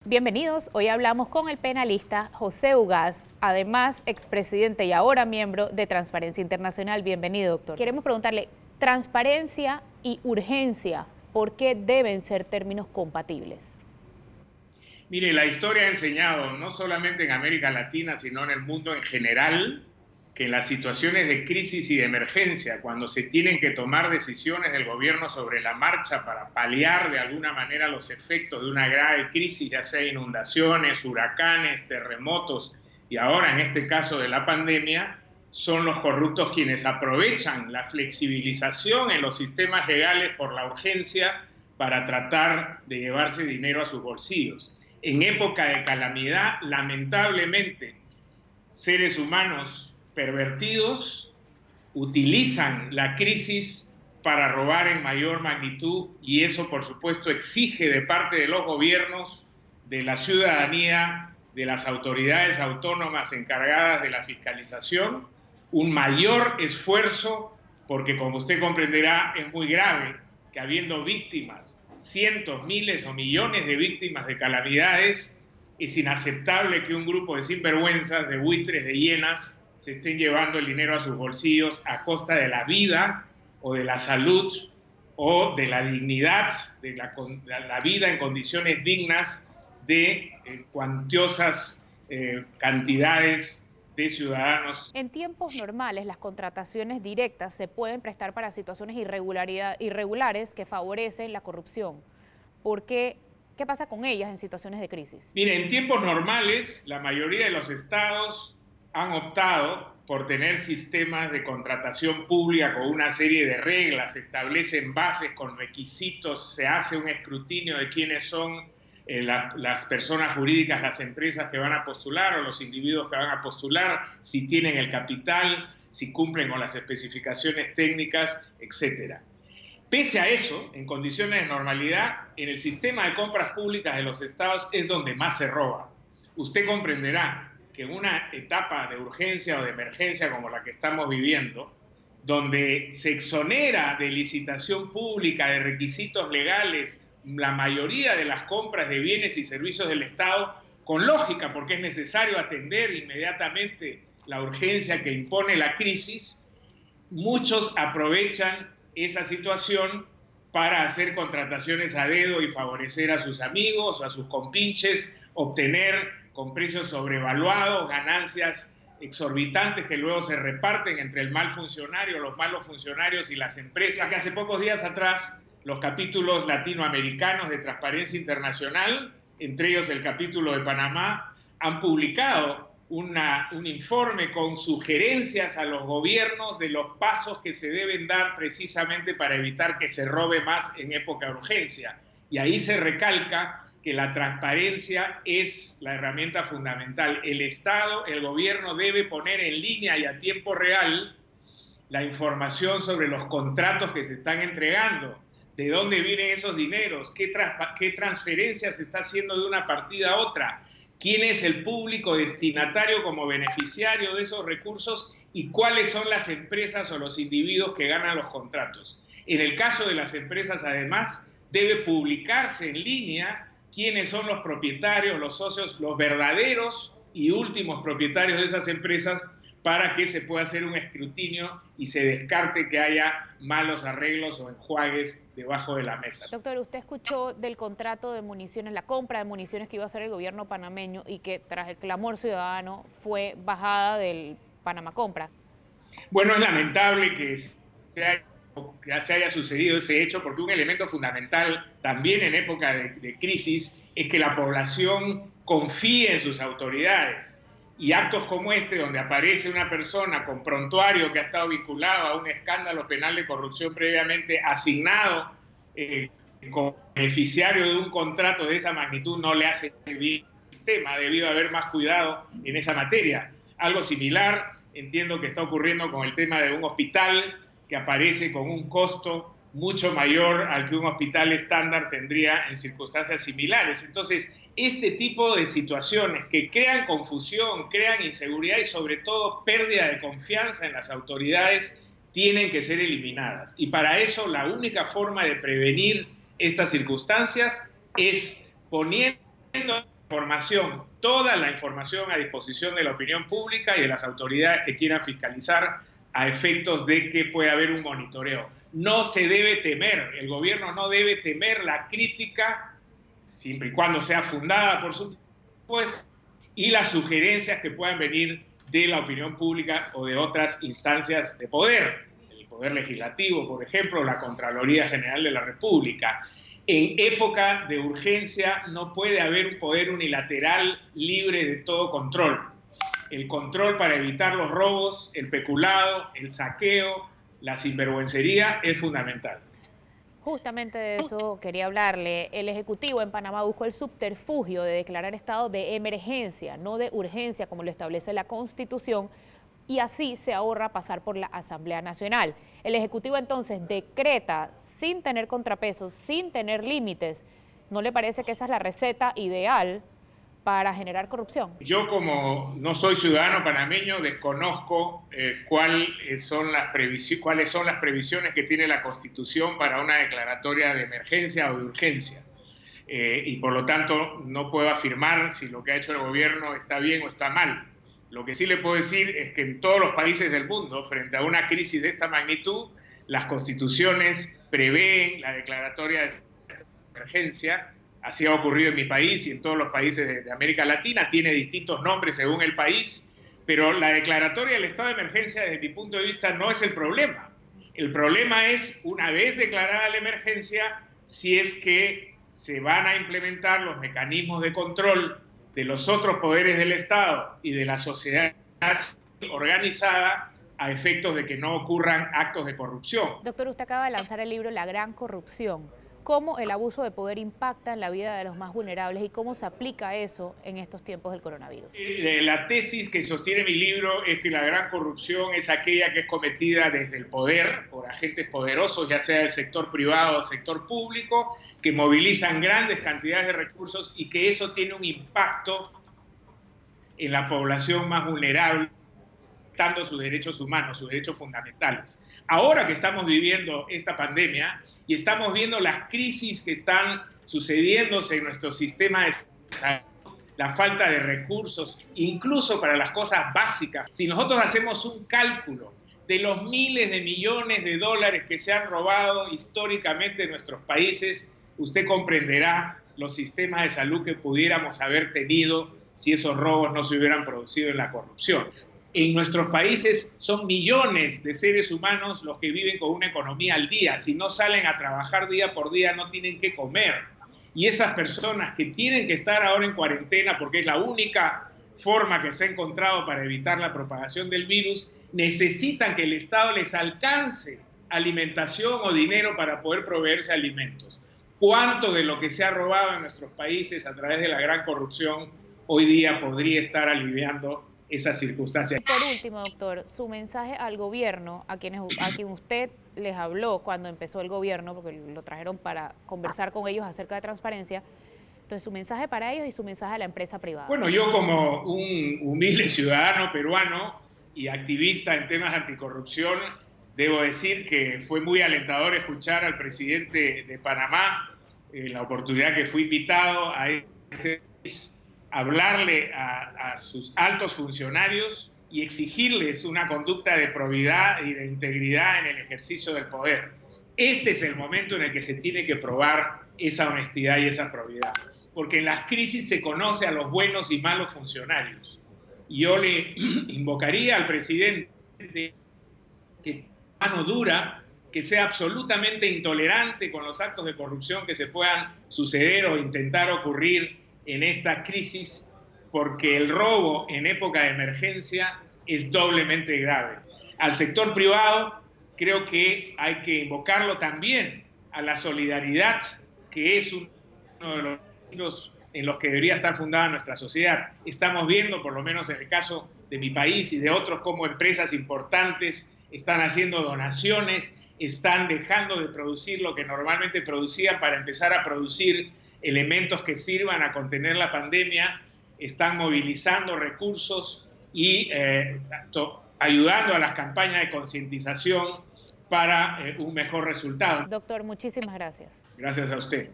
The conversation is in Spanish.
Bienvenidos, hoy hablamos con el penalista José Ugaz, además expresidente y ahora miembro de Transparencia Internacional. Bienvenido, doctor. Queremos preguntarle, transparencia y urgencia, ¿por qué deben ser términos compatibles? Mire, la historia ha enseñado, no solamente en América Latina, sino en el mundo en general, que en las situaciones de crisis y de emergencia, cuando se tienen que tomar decisiones del gobierno sobre la marcha para paliar de alguna manera los efectos de una grave crisis, ya sea inundaciones, huracanes, terremotos y ahora en este caso de la pandemia, son los corruptos quienes aprovechan la flexibilización en los sistemas legales por la urgencia para tratar de llevarse dinero a sus bolsillos. En época de calamidad, lamentablemente, seres humanos pervertidos utilizan la crisis para robar en mayor magnitud y eso, por supuesto, exige de parte de los gobiernos, de la ciudadanía, de las autoridades autónomas encargadas de la fiscalización, un mayor esfuerzo porque, como usted comprenderá, es muy grave que habiendo víctimas, cientos, miles o millones de víctimas de calamidades, es inaceptable que un grupo de sinvergüenzas, de buitres, de hienas, se estén llevando el dinero a sus bolsillos a costa de la vida o de la salud o de la dignidad, de la vida en condiciones dignas de cuantiosas cantidades de ciudadanos. En tiempos normales, las contrataciones directas se pueden prestar para situaciones irregulares que favorecen la corrupción. ¿Por qué? ¿Qué pasa con ellas en situaciones de crisis? Mire, en tiempos normales, la mayoría de los estados han optado por tener sistemas de contratación pública con una serie de reglas, se establecen bases con requisitos, se hace un escrutinio de quiénes son las personas jurídicas, las empresas que van a postular o los individuos que van a postular, si tienen el capital, si cumplen con las especificaciones técnicas, etc. Pese a eso, en condiciones de normalidad, en el sistema de compras públicas de los estados es donde más se roba. Usted comprenderá que en una etapa de urgencia o de emergencia como la que estamos viviendo, donde se exonera de licitación pública, de requisitos legales, la mayoría de las compras de bienes y servicios del Estado, con lógica, porque es necesario atender inmediatamente la urgencia que impone la crisis, muchos aprovechan esa situación para hacer contrataciones a dedo y favorecer a sus amigos o a sus compinches, obtener con precios sobrevaluados, ganancias exorbitantes que luego se reparten entre el mal funcionario, los malos funcionarios y las empresas. Que hace pocos días atrás, los capítulos latinoamericanos de Transparencia Internacional, entre ellos el capítulo de Panamá, han publicado un informe con sugerencias a los gobiernos de los pasos que se deben dar precisamente para evitar que se robe más en época de urgencia. Y ahí se recalca que la transparencia es la herramienta fundamental. El Estado, el gobierno debe poner en línea y a tiempo real la información sobre los contratos que se están entregando, de dónde vienen esos dineros, qué transferencias se está haciendo de una partida a otra, quién es el público destinatario como beneficiario de esos recursos y cuáles son las empresas o los individuos que ganan los contratos. En el caso de las empresas, además, debe publicarse en línea quiénes son los propietarios, los socios, los verdaderos y últimos propietarios de esas empresas para que se pueda hacer un escrutinio y se descarte que haya malos arreglos o enjuagues debajo de la mesa. Doctor, usted escuchó del contrato de municiones, la compra de municiones que iba a hacer el gobierno panameño y que tras el clamor ciudadano fue bajada del Panamá Compra. Bueno, es lamentable que se haya sucedido ese hecho, porque un elemento fundamental también en época de crisis es que la población confíe en sus autoridades. Y actos como este, donde aparece una persona con prontuario que ha estado vinculado a un escándalo penal de corrupción previamente asignado como beneficiario de un contrato de esa magnitud, no le hace bien al sistema. Ha debido haber más cuidado en esa materia. Algo similar entiendo que está ocurriendo con el tema de un hospital que aparece con un costo mucho mayor al que un hospital estándar tendría en circunstancias similares. Entonces, este tipo de situaciones que crean confusión, crean inseguridad y sobre todo pérdida de confianza en las autoridades tienen que ser eliminadas. Y para eso la única forma de prevenir estas circunstancias es poniendo información, toda la información a disposición de la opinión pública y de las autoridades que quieran fiscalizar a efectos de que pueda haber un monitoreo. No se debe temer, el gobierno no debe temer la crítica, siempre y cuando sea fundada, por supuesto, y las sugerencias que puedan venir de la opinión pública o de otras instancias de poder, el Poder Legislativo, por ejemplo, la Contraloría General de la República. En época de urgencia no puede haber un poder unilateral libre de todo control. El control para evitar los robos, el peculado, el saqueo, la sinvergüencería es fundamental. Justamente de eso quería hablarle. El Ejecutivo en Panamá buscó el subterfugio de declarar estado de emergencia, no de urgencia como lo establece la Constitución, y así se ahorra pasar por la Asamblea Nacional. El Ejecutivo entonces decreta sin tener contrapesos, sin tener límites. ¿No le parece que esa es la receta ideal para generar corrupción? Yo, como no soy ciudadano panameño, desconozco cuáles son las previsiones que tiene la Constitución para una declaratoria de emergencia o de urgencia. Y por lo tanto no puedo afirmar si lo que ha hecho el gobierno está bien o está mal. Lo que sí le puedo decir es que en todos los países del mundo, frente a una crisis de esta magnitud, las constituciones prevén la declaratoria de emergencia. Así ha ocurrido en mi país y en todos los países de América Latina. Tiene distintos nombres según el país, pero la declaratoria del estado de emergencia, desde mi punto de vista, no es el problema. El problema es, una vez declarada la emergencia, si es que se van a implementar los mecanismos de control de los otros poderes del Estado y de la sociedad organizada a efectos de que no ocurran actos de corrupción. Doctor, usted acaba de lanzar el libro La Gran Corrupción. ¿Cómo el abuso de poder impacta en la vida de los más vulnerables y cómo se aplica eso en estos tiempos del coronavirus? La tesis que sostiene mi libro es que la gran corrupción es aquella que es cometida desde el poder, por agentes poderosos, ya sea del sector privado o del sector público, que movilizan grandes cantidades de recursos y que eso tiene un impacto en la población más vulnerable, afectando sus derechos humanos, sus derechos fundamentales. Ahora que estamos viviendo esta pandemia, y estamos viendo las crisis que están sucediéndose en nuestro sistema de salud, la falta de recursos, incluso para las cosas básicas. Si nosotros hacemos un cálculo de los miles de millones de dólares que se han robado históricamente en nuestros países, usted comprenderá los sistemas de salud que pudiéramos haber tenido si esos robos no se hubieran producido en la corrupción. En nuestros países son millones de seres humanos los que viven con una economía al día. Si no salen a trabajar día por día, no tienen que comer. Y esas personas que tienen que estar ahora en cuarentena, porque es la única forma que se ha encontrado para evitar la propagación del virus, necesitan que el Estado les alcance alimentación o dinero para poder proveerse alimentos. ¿Cuánto de lo que se ha robado en nuestros países a través de la gran corrupción hoy día podría estar aliviando esas circunstancias? Por último, doctor, su mensaje al gobierno, a quien usted les habló cuando empezó el gobierno, porque lo trajeron para conversar con ellos acerca de transparencia. Entonces, su mensaje para ellos y su mensaje a la empresa privada. Bueno, yo como un humilde ciudadano peruano y activista en temas anticorrupción, debo decir que fue muy alentador escuchar al presidente de Panamá, la oportunidad que fui invitado a ese hablarle a sus altos funcionarios y exigirles una conducta de probidad y de integridad en el ejercicio del poder. Este es el momento en el que se tiene que probar esa honestidad y esa probidad, porque en las crisis se conoce a los buenos y malos funcionarios. Y yo le invocaría al presidente que mano dura, que sea absolutamente intolerante con los actos de corrupción que se puedan suceder o intentar ocurrir en esta crisis, porque el robo en época de emergencia es doblemente grave. Al sector privado creo que hay que invocarlo también a la solidaridad, que es uno de los puntos en los que debería estar fundada nuestra sociedad. Estamos viendo, por lo menos en el caso de mi país y de otros, cómo empresas importantes están haciendo donaciones, están dejando de producir lo que normalmente producían para empezar a producir elementos que sirvan a contener la pandemia, están movilizando recursos y ayudando a las campañas de concientización para un mejor resultado. Doctor, muchísimas gracias. Gracias a usted.